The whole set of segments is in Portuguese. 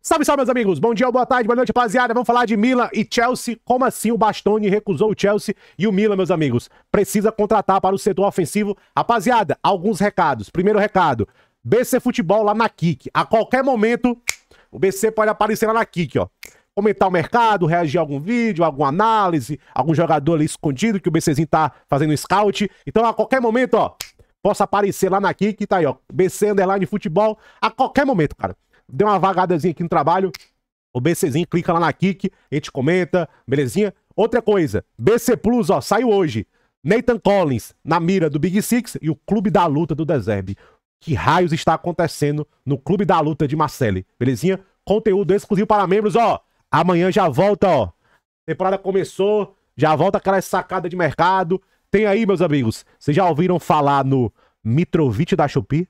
Salve, salve, meus amigos. Bom dia, boa tarde, boa noite, rapaziada. Vamos falar de Milan e Chelsea. Como assim o Bastoni recusou o Chelsea e o Milan, meus amigos? Precisa contratar para o setor ofensivo. Rapaziada, alguns recados. Primeiro recado, BC Futebol lá na Kik. A qualquer momento, o BC pode aparecer lá na Kik, ó. Comentar o mercado, reagir a algum vídeo, alguma análise, algum jogador ali escondido que o BCzinho tá fazendo scout. Então, a qualquer momento, ó, possa aparecer lá na Kik, tá aí, ó. BC Underline Futebol, a qualquer momento, cara. Deu uma vagadazinha aqui no trabalho, o BCzinho clica lá na Kik, a gente comenta, belezinha? Outra coisa, BC Plus, ó, saiu hoje. Nathan Collins na mira do Big Six e o Clube da Luta do Deserve. Que raios está acontecendo no Clube da Luta de Marseille, belezinha? Conteúdo exclusivo para membros, ó. Amanhã já volta, ó. Temporada começou, já volta aquela sacada de mercado. Tem aí, meus amigos, vocês já ouviram falar no Mitrovic da Shopee?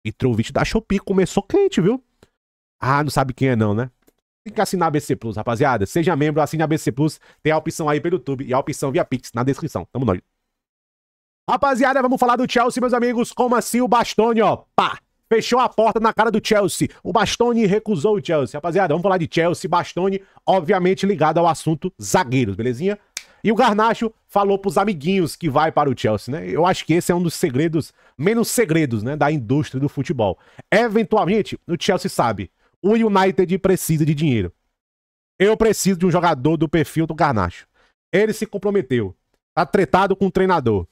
Mitrovic da Shopee começou quente, viu? Ah, não sabe quem é não, né? Tem que assinar a BC Plus, rapaziada. Seja membro, assine a BC Plus. Tem a opção aí pelo YouTube e a opção via Pix na descrição. Tamo nós. Rapaziada, vamos falar do Chelsea, meus amigos. Como assim o Bastoni, ó? Pá! Fechou a porta na cara do Chelsea. O Bastoni recusou o Chelsea. Rapaziada, vamos falar de Chelsea. Bastoni, obviamente ligado ao assunto zagueiros, belezinha? E o Garnacho falou pros amiguinhos que vai para o Chelsea, né? Eu acho que esse é um dos segredos, menos segredos, né, da indústria do futebol. Eventualmente, o Chelsea sabe, o United precisa de dinheiro. Eu preciso de um jogador do perfil do Garnacho. Ele se comprometeu. Tá tretado com o treinador.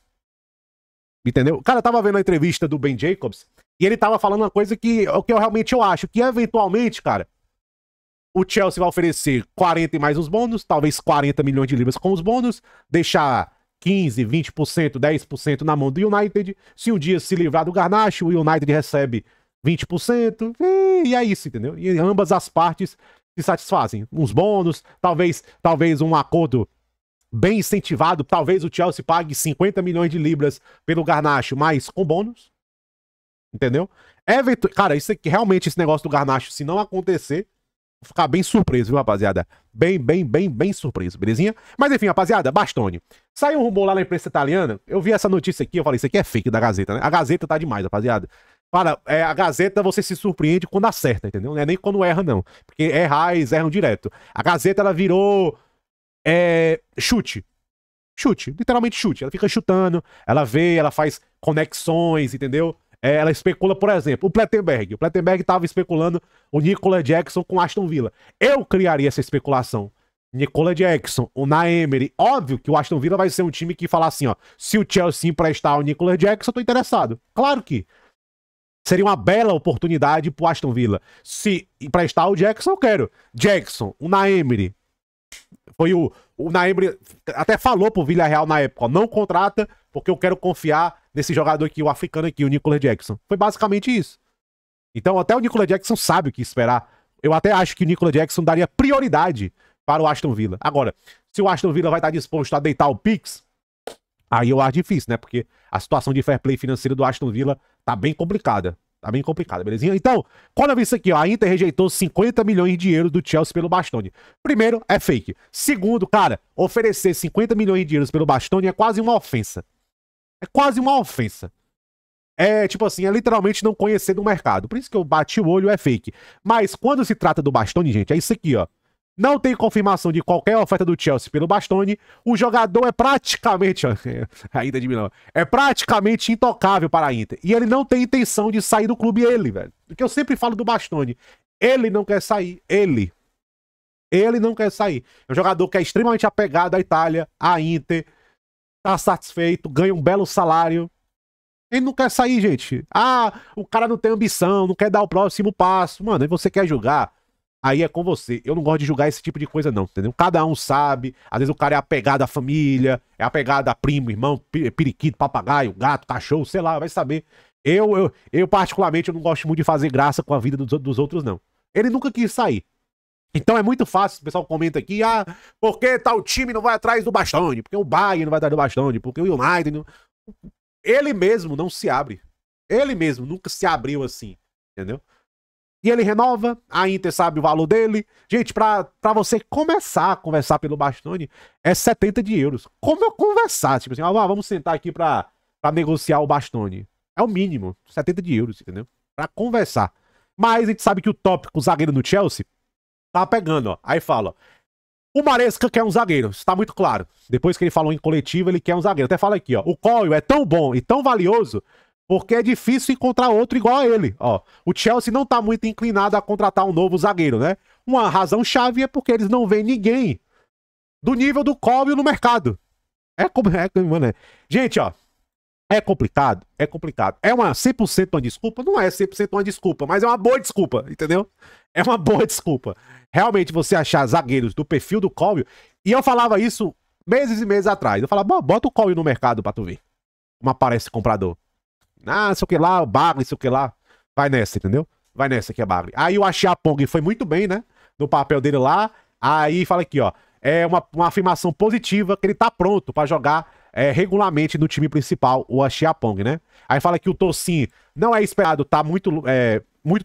Entendeu? O cara tava vendo a entrevista do Ben Jacobs e ele tava falando uma coisa que eu realmente acho, que eventualmente, cara, o Chelsea vai oferecer 40 e mais os bônus, talvez 40 milhões de libras com os bônus, deixar 15, 20%, 10% na mão do United. Se um dia se livrar do Garnacho, o United recebe 20%, e é isso, entendeu? E ambas as partes se satisfazem. Uns bônus, talvez um acordo bem incentivado, talvez o Chelsea pague 50 milhões de libras pelo Garnacho, mas com bônus, entendeu? Cara, isso aqui, realmente esse negócio do Garnacho, se não acontecer, vou ficar bem surpreso, viu, rapaziada? Bem surpreso, belezinha? Mas enfim, rapaziada, Bastoni. Saiu um rumor lá na imprensa italiana, eu vi essa notícia aqui, eu falei, isso aqui é fake da Gazeta, né? A Gazeta tá demais, rapaziada. Para, a Gazeta você se surpreende quando acerta, entendeu? Não é nem quando erra, não. Porque errar, eles erram direto. A Gazeta, ela virou chute, literalmente chute. Ela fica chutando, ela vê, ela faz conexões, entendeu? Ela especula, por exemplo, o Plettenberg. O Plettenberg estava especulando o Nicolas Jackson com Aston Villa. Eu criaria essa especulação. Nicolas Jackson, o Naemery. Óbvio que o Aston Villa vai ser um time que fala assim, ó. Se o Chelsea emprestar o Nicolas Jackson, eu tô interessado. Claro que seria uma bela oportunidade pro Aston Villa. Se emprestar o Jackson, eu quero. Jackson, o Naemery. Foi o Naemery até falou pro Villarreal na época, ó, não contrata porque eu quero confiar nesse jogador aqui, o africano aqui, o Nicolas Jackson. Foi basicamente isso. Então até o Nicolas Jackson sabe o que esperar. Eu até acho que o Nicolas Jackson daria prioridade para o Aston Villa. Agora, se o Aston Villa vai estar disposto a deitar o Pix, aí eu acho difícil, né? Porque a situação de fair play financeiro do Aston Villa tá bem complicada. Tá bem complicada, belezinha? Então, quando eu vi isso aqui, ó, a Inter rejeitou 50 milhões de euros do Chelsea pelo Bastoni. Primeiro, é fake. Segundo, cara, oferecer 50 milhões de euros pelo Bastoni é quase uma ofensa. É quase uma ofensa. É, tipo assim, é literalmente não conhecer do mercado. Por isso que eu bati o olho, é fake. Mas quando se trata do Bastoni, gente, é isso aqui, ó. Não tem confirmação de qualquer oferta do Chelsea pelo Bastoni. O jogador é praticamente, ó, ainda de Milão, é praticamente intocável para a Inter. E ele não tem intenção de sair do clube, ele, velho. Porque eu sempre falo do Bastoni. Ele não quer sair, ele não quer sair. É um jogador que é extremamente apegado à Itália, à Inter, tá satisfeito, ganha um belo salário. Ele não quer sair, gente. Ah, o cara não tem ambição, não quer dar o próximo passo. Mano, e você quer julgar? Aí é com você. Eu não gosto de julgar esse tipo de coisa, não, entendeu? Cada um sabe. Às vezes o cara é apegado à família, é apegado a primo, irmão, periquito, papagaio, gato, cachorro, sei lá, vai saber. Eu particularmente, eu não gosto muito de fazer graça com a vida dos outros, não. Ele nunca quis sair. Então é muito fácil, o pessoal comenta aqui, ah, por que tal time não vai atrás do Bastoni? Porque o Bayern não vai atrás do Bastoni, porque o United não... Ele mesmo não se abre. Ele mesmo nunca se abriu assim, entendeu? E ele renova, a Inter sabe o valor dele. Gente, pra você começar a conversar pelo Bastoni, é 70 de euros. Como eu conversar? Tipo assim, ah, vamos sentar aqui pra negociar o Bastoni. É o mínimo, 70 de euros, entendeu? Pra conversar. Mas a gente sabe que o tópico, o zagueiro no Chelsea, tá pegando, ó. Aí fala, ó, o Maresca quer um zagueiro, isso tá muito claro. Depois que ele falou em coletiva, ele quer um zagueiro. Até fala aqui, ó, o Coyle é tão bom e tão valioso porque é difícil encontrar outro igual a ele, ó. O Chelsea não tá muito inclinado a contratar um novo zagueiro, né? Uma razão-chave é porque eles não veem ninguém do nível do Coyle no mercado. Mano, gente, ó, é complicado, é complicado. É uma 100% uma desculpa? Não é 100% uma desculpa, mas é uma boa desculpa, entendeu? É uma boa desculpa. Realmente você achar zagueiros do perfil do Coyle, e eu falava isso meses e meses atrás. Eu falava, bota o Coyle no mercado pra tu ver como aparece comprador. Ah, sei o que lá, o Bagre, sei o que lá. Vai nessa, entendeu? Vai nessa que é Bagre. Aí o Axiapong foi muito bem, né? No papel dele lá. Aí fala aqui, ó. É uma afirmação positiva que ele tá pronto pra jogar regularmente no time principal, o Axiapong, né? Aí fala que o Tosin não é esperado, tá muito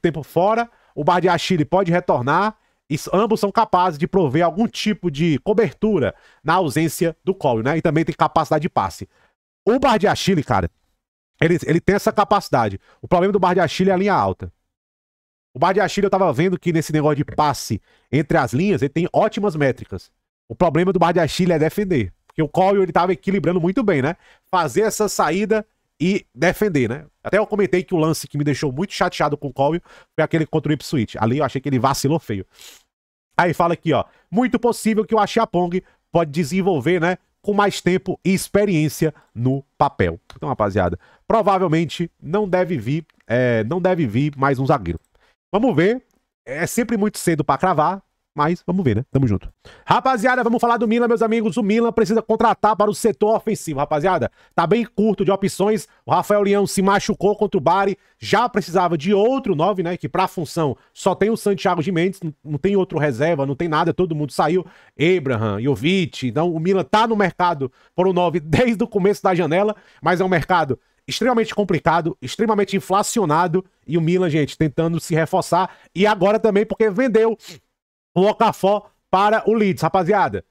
tempo fora. O Badiashile pode retornar. E ambos são capazes de prover algum tipo de cobertura na ausência do Coyle, né? E também tem capacidade de passe. O Badiashile, cara, ele tem essa capacidade. O problema do Badiashile é a linha alta. O Badiashile, eu tava vendo que nesse negócio de passe entre as linhas, ele tem ótimas métricas. O problema do Badiashile é defender. Porque o Coyle, ele tava equilibrando muito bem, né? Fazer essa saída e defender, né? Até eu comentei que o lance que me deixou muito chateado com o Coyle foi aquele contra o Ipswich. Ali eu achei que ele vacilou feio. Aí fala aqui, ó. Muito possível que o Axiapong pode desenvolver, né? Com mais tempo e experiência no papel. Então, rapaziada, provavelmente não deve vir mais um zagueiro. Vamos ver. É sempre muito cedo pra cravar, mas vamos ver, né? Tamo junto. Rapaziada, vamos falar do Milan, meus amigos. O Milan precisa contratar para o setor ofensivo, rapaziada. Tá bem curto de opções. O Rafael Leão se machucou contra o Bari. Já precisava de outro 9, né? Que pra função só tem o Santiago Gimenez. Não tem outro reserva, não tem nada. Todo mundo saiu. Abraham, Jovic. Então o Milan tá no mercado por um 9 desde o começo da janela. Mas é um mercado extremamente complicado, extremamente inflacionado. E o Milan, gente, tentando se reforçar. E agora também porque vendeu o Okafor para o Leeds, rapaziada.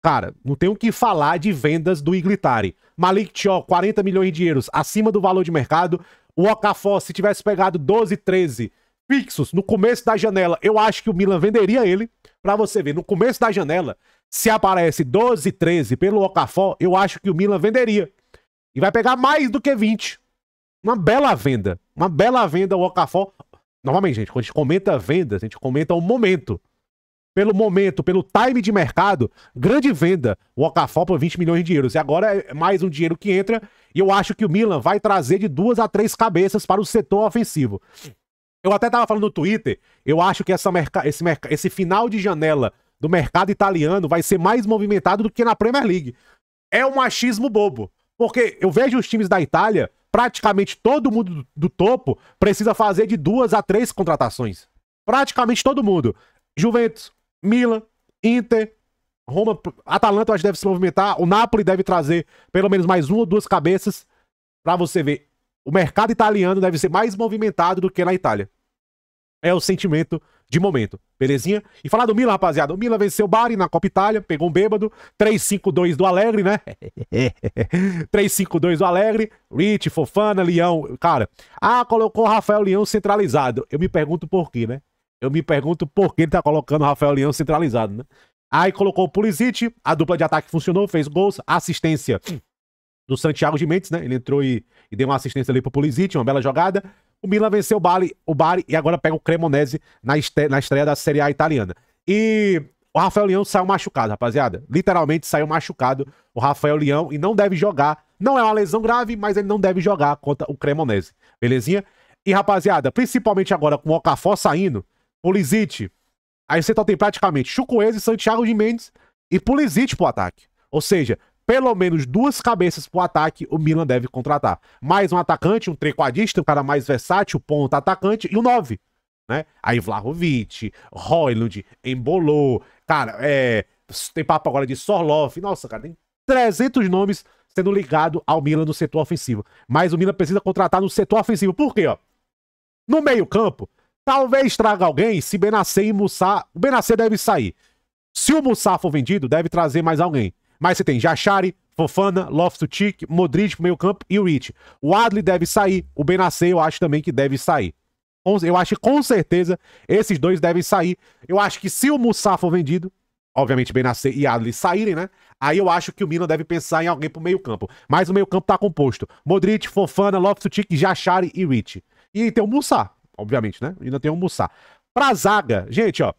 Cara, não tem o que falar de vendas do Iglitari. Malik Thiaw, 40 milhões de euros acima do valor de mercado. O Okafor, se tivesse pegado 12, 13 fixos no começo da janela, eu acho que o Milan venderia ele. Pra você ver, no começo da janela, se aparece 12, 13 pelo Okafor, eu acho que o Milan venderia. E vai pegar mais do que 20. Uma bela venda. Uma bela venda o Okafor. Novamente, gente, quando a gente comenta vendas, a gente comenta o momento. Pelo momento, pelo time de mercado, grande venda, o Okafor por 20 milhões de euros. E agora é mais um dinheiro que entra, e eu acho que o Milan vai trazer de 2 a 3 cabeças para o setor ofensivo. Eu até tava falando no Twitter, eu acho que esse final de janela do mercado italiano vai ser mais movimentado do que na Premier League. É um machismo bobo, porque eu vejo os times da Itália, praticamente todo mundo do topo precisa fazer de 2 a 3 contratações. Praticamente todo mundo. Juventus, Milan, Inter, Roma, Atalanta, eu acho que deve se movimentar. O Napoli deve trazer pelo menos mais 1 ou 2 cabeças. Pra você ver, o mercado italiano deve ser mais movimentado do que na Itália. É o sentimento de momento, belezinha? E falar do Milan, rapaziada. O Milan venceu o Bari na Copa Itália, pegou um bêbado. 3-5-2 do Alegre, né? 3-5-2 do Alegre. Rich, Fofana, Leão. Cara, colocou o Rafael Leão centralizado. Eu me pergunto por quê, né? Eu me pergunto por que ele tá colocando o Rafael Leão centralizado, né? Aí colocou o Pulisic, a dupla de ataque funcionou, fez gols, assistência do Santiago Gimenez, né? Ele entrou e deu uma assistência ali pro Pulisic, uma bela jogada. O Milan venceu o Bari e agora pega o Cremonese na estreia da Série A italiana. E o Rafael Leão saiu machucado, rapaziada. Literalmente saiu machucado o Rafael Leão e não deve jogar. Não é uma lesão grave, mas ele não deve jogar contra o Cremonese, belezinha? E, rapaziada, principalmente agora com o Okafor saindo, Pulisic, aí você tem praticamente Chukwueze, Santiago Gimenez e Pulisic pro ataque. Ou seja, pelo menos 2 cabeças pro ataque o Milan deve contratar. Mais um atacante, um trequadista, um cara mais versátil, ponta atacante e um 9, né? Aí Vlahovic, Højlund, Embolo, cara, tem papo agora de Sorloth. Nossa, cara, tem 300 nomes sendo ligado ao Milan no setor ofensivo. Mas o Milan precisa contratar no setor ofensivo. Por quê, ó? No meio-campo, talvez traga alguém se Bennacer e Moussa. O Bennacer deve sair. Se o Moussa for vendido, deve trazer mais alguém. Mas você tem Jachari, Fofana, Loftus-Cheek, Modric pro meio campo e o Rich. O Adli deve sair. O Bennacer eu acho também que deve sair. Eu acho que com certeza esses dois devem sair. Eu acho que se o Mussá for vendido, obviamente Benasser e Adli saírem, né? Aí eu acho que o Milan deve pensar em alguém pro meio campo. Mas o meio campo tá composto. Modric, Fofana, Loftus-Cheek, Jachari e Rich. E tem o Mussá, obviamente, né? Ainda tem o Mussá. Pra zaga, gente, ó.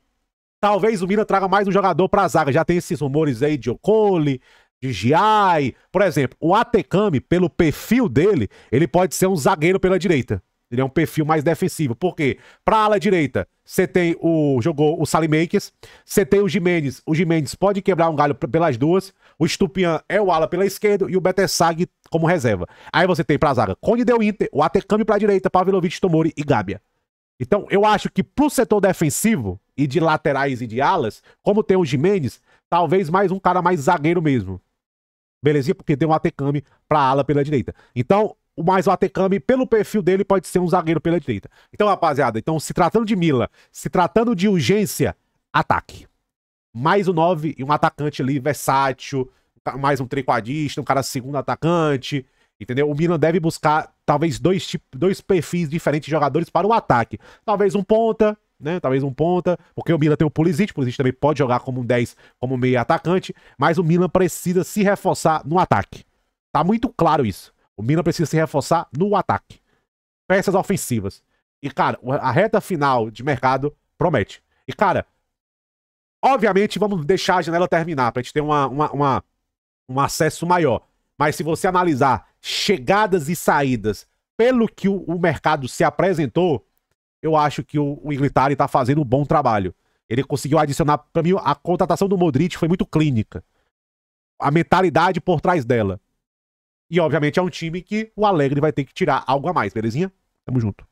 Talvez o Milan traga mais um jogador pra zaga. Já tem esses rumores aí de Okoli, de Giai. Por exemplo, o Atekami, pelo perfil dele, ele pode ser um zagueiro pela direita. Ele é um perfil mais defensivo. Por quê? Pra ala direita, você tem jogou o Salimakers, você tem o Gimenez. O Gimenez pode quebrar um galho pelas duas. O Stupian é o ala pela esquerda e o Betesag como reserva. Aí você tem pra zaga Cone Del Inter, o Atekami pra direita, Pavlovic, Tomori e Gabia. Então, eu acho que pro setor defensivo e de laterais e de alas, como tem o Gimenez, talvez mais um cara mais zagueiro mesmo. Belezinha? Porque tem um Atekami pra ala pela direita. Então, mais o Atekami, pelo perfil dele, pode ser um zagueiro pela direita. Então, rapaziada, se tratando de Milan, se tratando de urgência, ataque. Mais o 9 e um atacante ali versátil, mais um trequadista, um cara segundo atacante, entendeu? O Milan deve buscar talvez dois perfis diferentes de jogadores para o ataque. Talvez um ponta, né? Talvez um ponta, porque o Milan tem o Pulisic também pode jogar como um 10, como meio atacante, mas o Milan precisa se reforçar no ataque. Tá muito claro isso. O Milan precisa se reforçar no ataque. Peças ofensivas. E, cara, a reta final de mercado promete. E, cara, obviamente vamos deixar a janela terminar pra gente ter um acesso maior. Mas se você analisar chegadas e saídas pelo que o mercado se apresentou, eu acho que o Inglitari tá fazendo um bom trabalho. Ele conseguiu adicionar, pra mim, a contratação do Modric foi muito clínica. A mentalidade por trás dela. E, obviamente, é um time que o Allegri vai ter que tirar algo a mais, belezinha? Tamo junto.